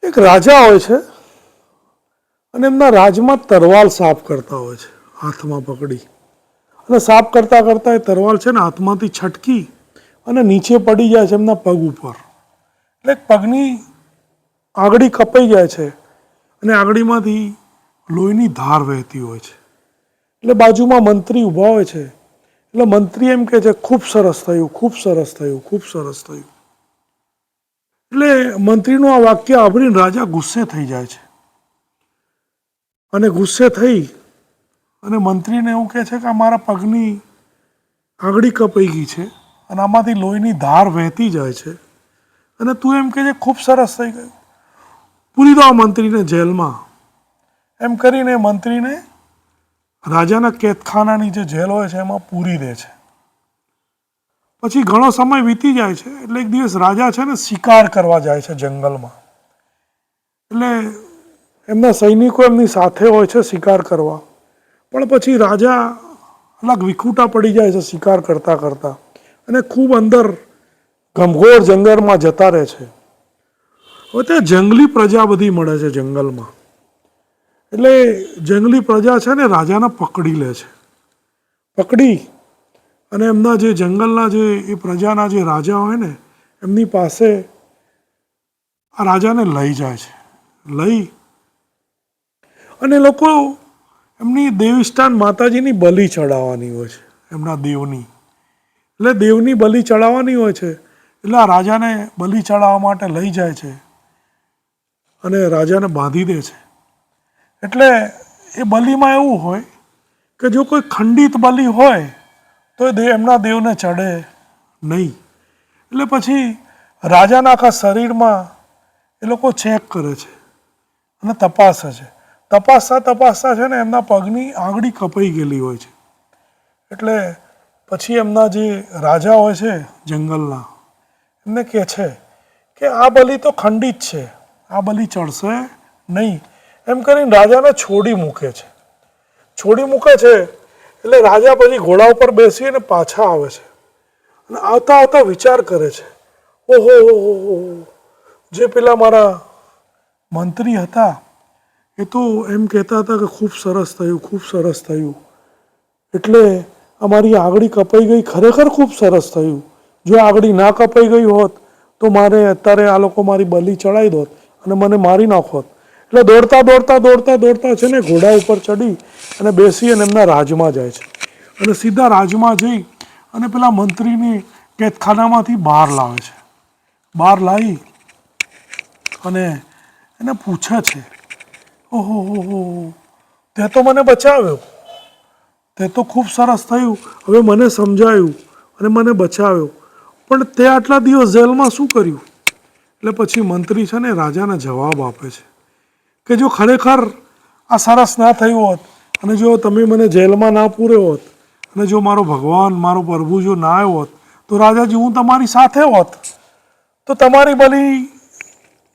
એક રાજા હોય છે અને એમના રાજમાં તરવાલ સાફ કરતા હોય છે હાથમાં પકડી, અને સાફ કરતા કરતા એ તરવાલ છે ને હાથમાંથી છટકી અને નીચે પડી જાય છે એમના પગ ઉપર. એટલે પગની આંગળી કપાઈ જાય છે અને આંગળીમાંથી લોહીની ધાર વહેતી હોય છે. એટલે બાજુમાં મંત્રી ઊભા હોય છે. એટલે મંત્રી એમ કહે છે, ખૂબ સરસ થયું, ખૂબ સરસ થયું, ખૂબ સરસ થયું. એટલે મંત્રીનું આ વાક્ય સાંભળીને રાજા ગુસ્સે થઈ જાય છે અને ગુસ્સે થઈ અને મંત્રીને એવું કહે છે કે આ મારા પગની આંગળી કપાઈ ગઈ છે અને આમાંથી લોહીની ધાર વહેતી જાય છે અને તું એમ કહે છે ખૂબ સરસ થઈ ગયું, પૂરી દો આ મંત્રીને જેલમાં. એમ કરીને મંત્રીને રાજાના કેદખાનાની જે જેલ હોય છે એમાં પૂરી દે છે. પછી ઘણો સમય વીતી જાય છે. એટલે એક દિવસ રાજા છે ને શિકાર કરવા જાય છે જંગલમાં. એટલે એમના સૈનિકો એમની સાથે હોય છે શિકાર કરવા, પણ પછી રાજા અલગ વિખૂટા પડી જાય છે શિકાર કરતા કરતા અને ખૂબ અંદર ઘમઘોર જંગલમાં જતા રહે છે. હવે ત્યાં જંગલી પ્રજા બધી મળે છે જંગલમાં. એટલે જંગલી પ્રજા છે ને રાજાને પકડી લે છે. પકડી અને એમના જે જંગલના જે એ પ્રજાના જે રાજા હોય ને એમની પાસે આ રાજાને લઈ જાય છે. લઈ અને લોકો એમની દેવસ્થાન માતાજીની બલિ ચડાવવાની હોય છે, એમના દેવની. એટલે દેવની બલિ ચડાવવાની હોય છે. એટલે આ રાજાને બલિ ચડાવવા માટે લઈ જાય છે અને રાજાને બાંધી દે છે. એટલે એ બલિમાં એવું હોય કે જો કોઈ ખંડિત બલિ હોય તો એમના દેવને ચડે નહીં. એટલે પછી રાજાના આખા શરીરમાં એ લોકો ચેક કરે છે અને તપાસે છે. તપાસતા તપાસતા છે ને એમના પગની આંગળી કપાઈ ગયેલી હોય છે. એટલે પછી એમના જે રાજા હોય છે જંગલના એમને કહે છે કે આ બલિ તો ખંડિત છે, આ બલિ ચડશે નહીં. એમ કરીને રાજાને છોડી મૂકે છે. છોડી મૂકે છે એટલે રાજા પછી ઘોડા ઉપર બેસીને પાછા આવે છે અને આવતા આવતા વિચાર કરે છે, ઓહો જે પેલા મારા મંત્રી હતા એ તો એમ કહેતા હતા કે ખૂબ સરસ થયું, ખૂબ સરસ થયું, એટલે અમારી આંગળી કપાઈ ગઈ, ખરેખર ખૂબ સરસ થયું. જો આંગળી ના કપાઈ ગઈ હોત તો મારે અત્યારે આ લોકો મારી બલિ ચડાવી દોત અને મને મારી નાખોત. એટલે દોડતા દોડતા દોડતા દોડતા છે ને ઘોડા ઉપર ચડી અને બેસી અને એમના રાજમાં જાય છે અને સીધા રાજમાં જઈ અને પેલા મંત્રીની કેદખાનામાંથી બહાર લાવે છે. બહાર લાવી અને એને પૂછે છે, ઓહો તે તો મને બચાવ્યો, તે તો ખૂબ સરસ થયું, હવે મને સમજાયું અને મને બચાવ્યો, પણ તે આટલા દિવસ જેલમાં શું કર્યું? એટલે પછી મંત્રી છે ને રાજાને જવાબ આપે છે કે જો ખરેખર આ સરસ ના થયું હોત અને જો તમે મને જેલમાં ના પૂર્યો હોત અને જો મારો ભગવાન મારો પ્રભુ જો ના આવ્યો હોત તો રાજાજી હું તમારી સાથે હોત, તો તમારી બલિ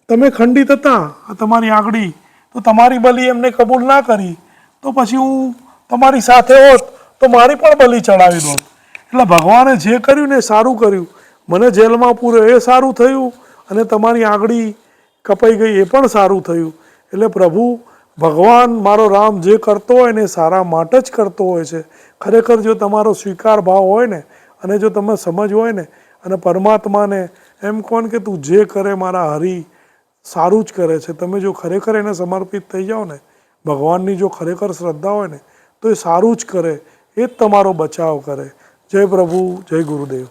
તમે ખંડિત હતા, આ તમારી આંગળી, તો તમારી બલિ એમને કબૂલ ના કરી તો પછી હું તમારી સાથે હોત તો મારી પણ બલિ ચડાવી દોત. એટલે ભગવાને જે કર્યું ને એ સારું કર્યું, મને જેલમાં પૂર્યો એ સારું થયું અને તમારી આંગળી કપાઈ ગઈ એ પણ સારું થયું. એટલે પ્રભુ ભગવાન મારો રામ જે કરતો હોય ને એ સારા માટે જ કરતો હોય છે. ખરેખર જો તમારો સ્વીકાર ભાવ હોય ને અને જો તમે સમજ હોય ને અને પરમાત્માને એમ કહો કે તું જે કરે મારા હરી સારું જ કરે છે, તમે જો ખરેખર એને સમર્પિત થઈ જાઓ ને, ભગવાનની જો ખરેખર શ્રદ્ધા હોય ને તો એ સારું જ કરે, એ જ તમારો બચાવ કરે. જય પ્રભુ, જય ગુરુદેવ.